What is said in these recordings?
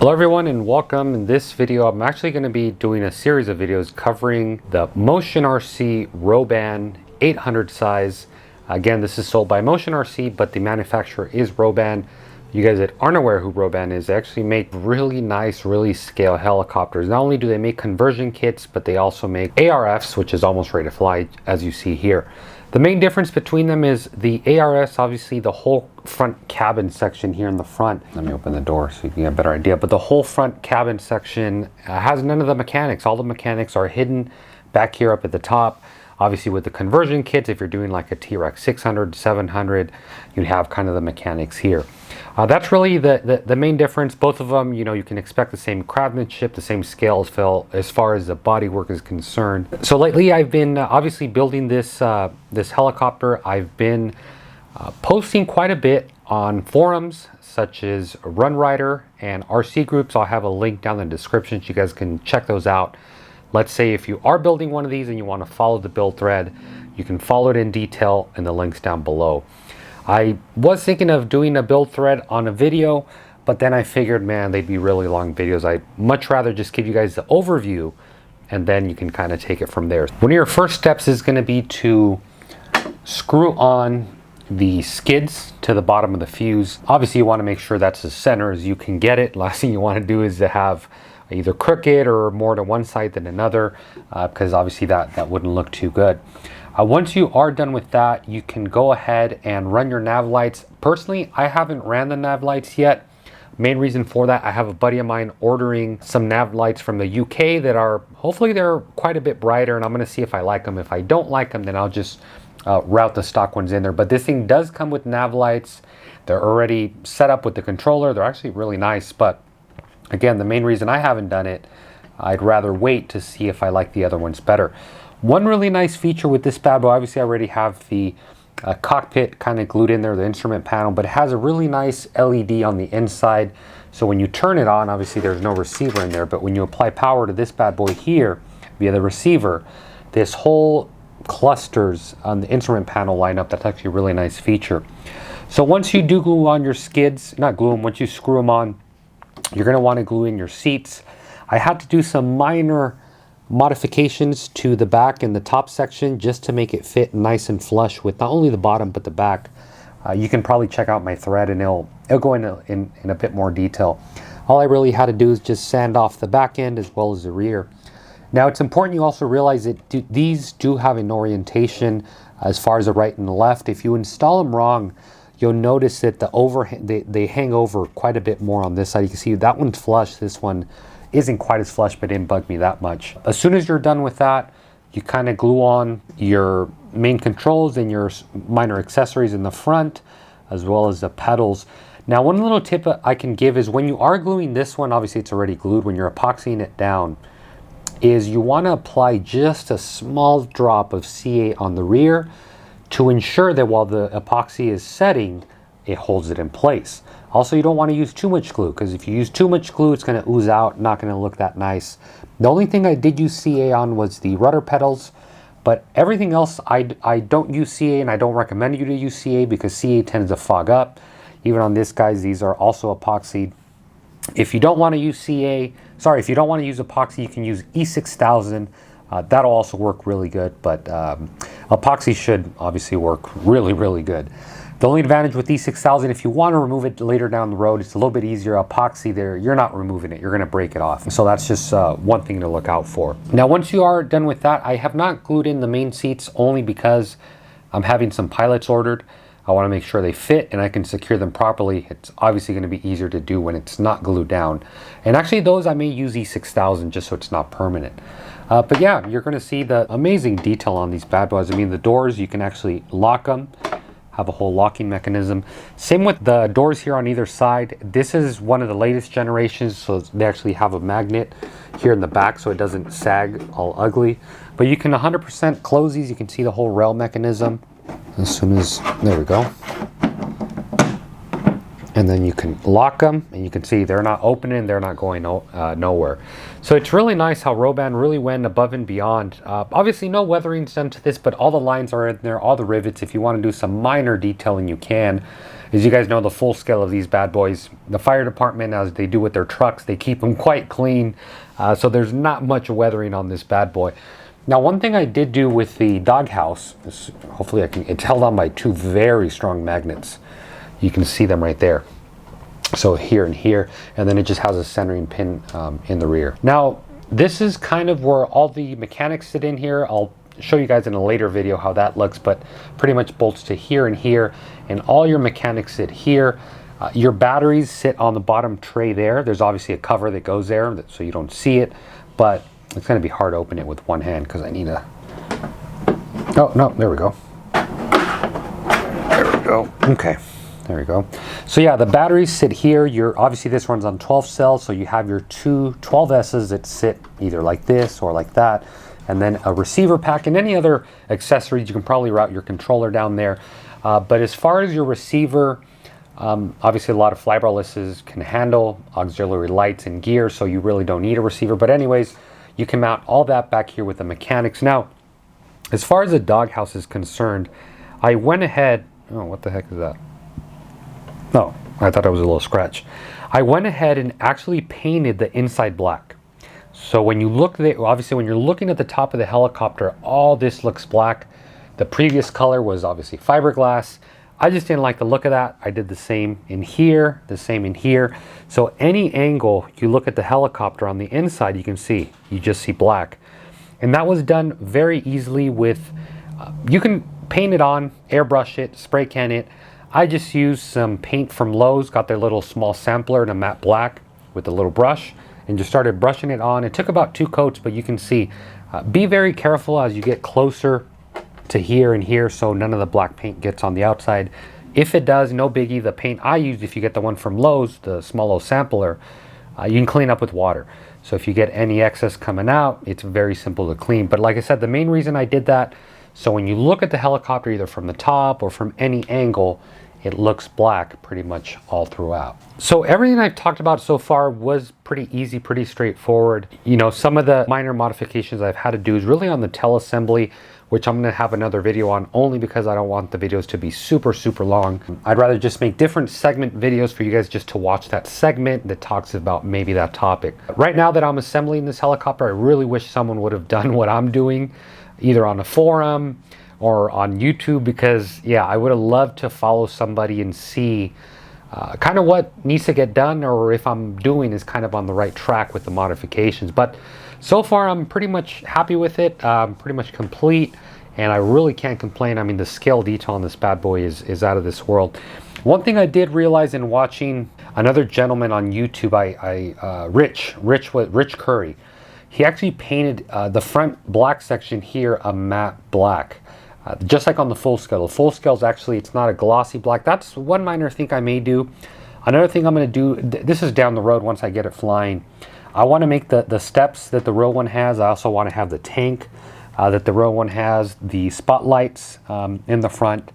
Hello everyone and welcome. In this video I'm actually going to be doing a series of videos covering the Motion RC Roban 800 size. Again, this is sold by Motion RC, but the manufacturer is Roban. You guys that aren't aware who Roban is, they actually make really nice, really scale helicopters. Not only do they make conversion kits, but they also make ARFs, which is almost ready to fly, as you see here. The main difference between them is the ARS, obviously the whole front cabin section here in the front. Let me open the door so you can get a better idea. But the whole front cabin section has none of the mechanics. All the mechanics are hidden back here up at the top. Obviously with the conversion kits, if you're doing like a T-Rex 600, 700, you'd have kind of the mechanics here. That's really the main difference. Both of them, you know, you can expect the same craftsmanship, the same scale as far as the bodywork is concerned. So lately I've been obviously building this helicopter. I've been posting quite a bit on forums such as Runryder and RCgroups. I'll have a link down in the description so you guys can check those out. Let's say if you are building one of these and you want to follow the build thread, you can follow it in detail in the links down below. I was thinking of doing a build thread on a video, but then I figured, man, they'd be really long videos. I'd much rather just give you guys the overview and then you can kind of take it from there. One of your first steps is going to be to screw on the skids to the bottom of the fuse. Obviously you want to make sure that's as center as you can get it. Last thing you want to do is to have either crooked or more to one side than another, because obviously that wouldn't look too good. Once you are done with that, you can go ahead and run your nav lights. Personally, I haven't ran the nav lights yet. Main reason for that, I have a buddy of mine ordering some nav lights from the UK that are, hopefully they're quite a bit brighter, and I'm going to see if I like them. If I don't like them, then I'll just route the stock ones in there. But this thing does come with nav lights. They're already set up with the controller. They're actually really nice, but again, the main reason I haven't done it, I'd rather wait to see if I like the other ones better. One really nice feature with this bad boy, obviously I already have the cockpit kind of glued in there, the instrument panel, but it has a really nice LED on the inside. So when you turn it on, obviously there's no receiver in there, but when you apply power to this bad boy here via the receiver, this whole clusters on the instrument panel lineup. That's actually a really nice feature. So once you do glue on your skids, not glue them, once you screw them on, you're going to want to glue in your seats. I had to do some minor modifications to the back and the top section just to make it fit nice and flush with not only the bottom but the back. You can probably check out my thread and it'll go in a bit more detail. All I really had to do is just sand off the back end as well as the rear. Now it's important you also realize that these do have an orientation as far as the right and the left. If you install them wrong, you'll notice that they hang over quite a bit more on this side. You can see that one's flush, this one isn't quite as flush, but it didn't bug me that much. As soon as you're done with that, you kind of glue on your main controls and your minor accessories in the front, as well as the pedals. Now, one little tip I can give is when you are gluing this one, obviously it's already glued, when you're epoxying it down, is you want to apply just a small drop of C8 on the rear to ensure that while the epoxy is setting, it holds it in place. Also, you don't want to use too much glue, because if you use too much glue, it's going to ooze out, not going to look that nice. The only thing I did use CA on was the rudder pedals, but everything else I don't use CA, and I don't recommend you to use CA because CA tends to fog up. Even on this, guys, these are also epoxied. If you don't want to use if you don't want to use epoxy, you can use E6000. That'll also work really good, but epoxy should obviously work really, really good. The only advantage with E6000, if you want to remove it later down the road, it's a little bit easier. Epoxy there, you're not removing it, you're going to break it off. So that's just one thing to look out for. Now, once you are done with that, I have not glued in the main seats only because I'm having some pilots ordered. I want to make sure they fit and I can secure them properly. It's obviously going to be easier to do when it's not glued down. And actually those I may use E6000 just so it's not permanent. But yeah, you're going to see the amazing detail on these bad boys. I mean, the doors, you can actually lock them, have a whole locking mechanism. Same with the doors here on either side. This is one of the latest generations, so they actually have a magnet here in the back so it doesn't sag all ugly. But you can 100% close these. You can see the whole rail mechanism. As soon as, there we go. and then you can lock them, and you can see they're not opening, they're not going nowhere. So it's really nice how Roban really went above and beyond. Obviously no weathering's done to this, but all the lines are in there, all the rivets. If you want to do some minor detailing, you can. As you guys know, the full scale of these bad boys, the fire department, as they do with their trucks, they keep them quite clean. So there's not much weathering on this bad boy. Now, one thing I did do with the Doghouse, hopefully it's held on by two very strong magnets. You can see them right there. So here and here, and then it just has a centering pin in the rear. Now, this is kind of where all the mechanics sit in here. I'll show you guys in a later video how that looks, but pretty much bolts to here and here, and all your mechanics sit here. Your batteries sit on the bottom tray there. There's obviously a cover that goes there so you don't see it, but it's going to be hard to open it with one hand because I need a... Oh, no, there we go. There we go. Okay. There we go. So yeah, the batteries sit here. Obviously this runs on 12 cells, so you have your two 12S's that sit either like this or like that, and then a receiver pack and any other accessories. You can probably route your controller down there. But as far as your receiver, obviously a lot of flybarlesses can handle auxiliary lights and gear, so you really don't need a receiver. But anyways, you can mount all that back here with the mechanics. Now, as far as the Doghouse is concerned, I went ahead... Oh, what the heck is that? No, I thought it was a little scratch. I went ahead and actually painted the inside black. So when you look there, obviously when you're looking at the top of the helicopter, all this looks black. The previous color was obviously fiberglass. I just didn't like the look of that. I did the same in here, the same in here. So any angle you look at the helicopter on the inside, you can see, you just see black. And that was done very easily with, you can paint it on, airbrush it, spray can it. I just used some paint from Lowe's, got their little small sampler and a matte black with a little brush, and just started brushing it on. It took about 2 coats, but you can see, be very careful as you get closer to here and here so none of the black paint gets on the outside. If it does, no biggie. The paint I used, if you get the one from Lowe's, the small Lowe's sampler, you can clean up with water. So if you get any excess coming out, it's very simple to clean. But like I said, the main reason I did that, so when you look at the helicopter either from the top or from any angle, it looks black pretty much all throughout. So everything I've talked about so far was pretty easy, pretty straightforward. You know, some of the minor modifications I've had to do is really on the tail assembly, which I'm gonna have another video on only because I don't want the videos to be super, super long. I'd rather just make different segment videos for you guys just to watch that segment that talks about maybe that topic. Right now that I'm assembling this helicopter, I really wish someone would have done what I'm doing, either on a forum or on YouTube, because yeah, I would have loved to follow somebody and see kind of what needs to get done, or if I'm doing is kind of on the right track with the modifications. But so far I'm pretty much happy with it, pretty much complete, and I really can't complain. I mean, the scale detail on this bad boy is out of this world. One thing I did realize in watching another gentleman on YouTube, Rich Curry, he actually painted the front black section here a matte black. Just like on the full scale. The full scale is actually, it's not a glossy black. That's one minor thing I may do. Another thing I'm going to do, this is down the road once I get it flying. I want to make the steps that the Rowan has. I also want to have the tank that the Rowan has, the spotlights in the front.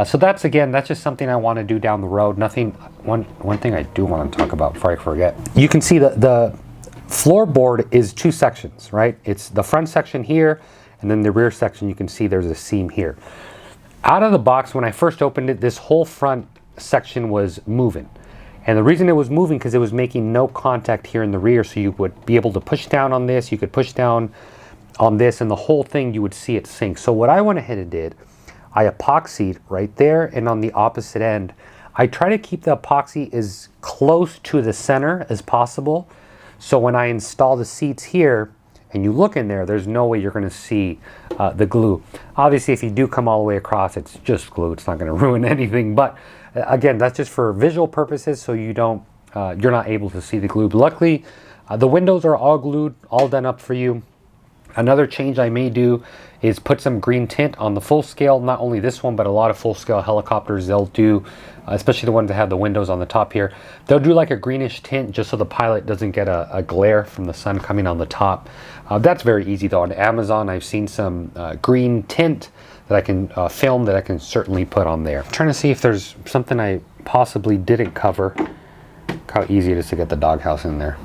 So that's just something I want to do down the road. One thing I do want to talk about before I forget. You can see the floorboard is 2 sections, right? It's the front section here, and then the rear section, you can see there's a seam here. Out of the box, when I first opened it, this whole front section was moving. And the reason it was moving, because it was making no contact here in the rear, so you would be able to push down on this, you could push down on this, and the whole thing, you would see it sink. So what I went ahead and did, I epoxied right there, and on the opposite end, I try to keep the epoxy as close to the center as possible. So when I install the seats here, and you look in there, there's no way you're going to see the glue. Obviously, if you do come all the way across, it's just glue. It's not going to ruin anything. But again, that's just for visual purposes, so you don't, you're not able to see the glue. But luckily, the windows are all glued, all done up for you. Another change I may do is put some green tint on the full scale. Not only this one, but a lot of full scale helicopters, they'll do, especially the ones that have the windows on the top here, they'll do like a greenish tint just so the pilot doesn't get a glare from the sun coming on the top. That's very easy though. On Amazon, I've seen some green tint, that I can film that I can certainly put on there. I'm trying to see if there's something I possibly didn't cover. Look how easy it is to get the doghouse in there.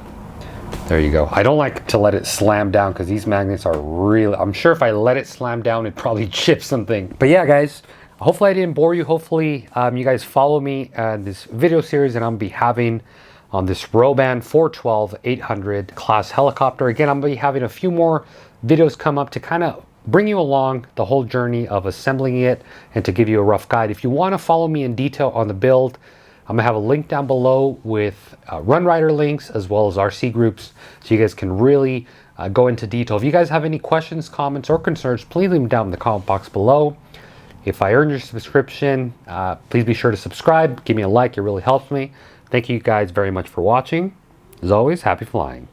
There you go. I don't like to let it slam down because these magnets are really, I'm sure if I let it slam down, it'd probably chip something. But yeah, guys, hopefully I didn't bore you. Hopefully you guys follow me in this video series that I'm gonna be having on this Roban 412-800 class helicopter. Again, I'm gonna be having a few more videos come up to kind of bring you along the whole journey of assembling it and to give you a rough guide. If you want to follow me in detail on the build, I'm gonna have a link down below with Runryder links as well as RCgroups, so you guys can really go into detail. If you guys have any questions, comments, or concerns, please leave them down in the comment box below. If I earned your subscription, please be sure to subscribe, give me a like, it really helps me. Thank you guys very much for watching. As always, happy flying.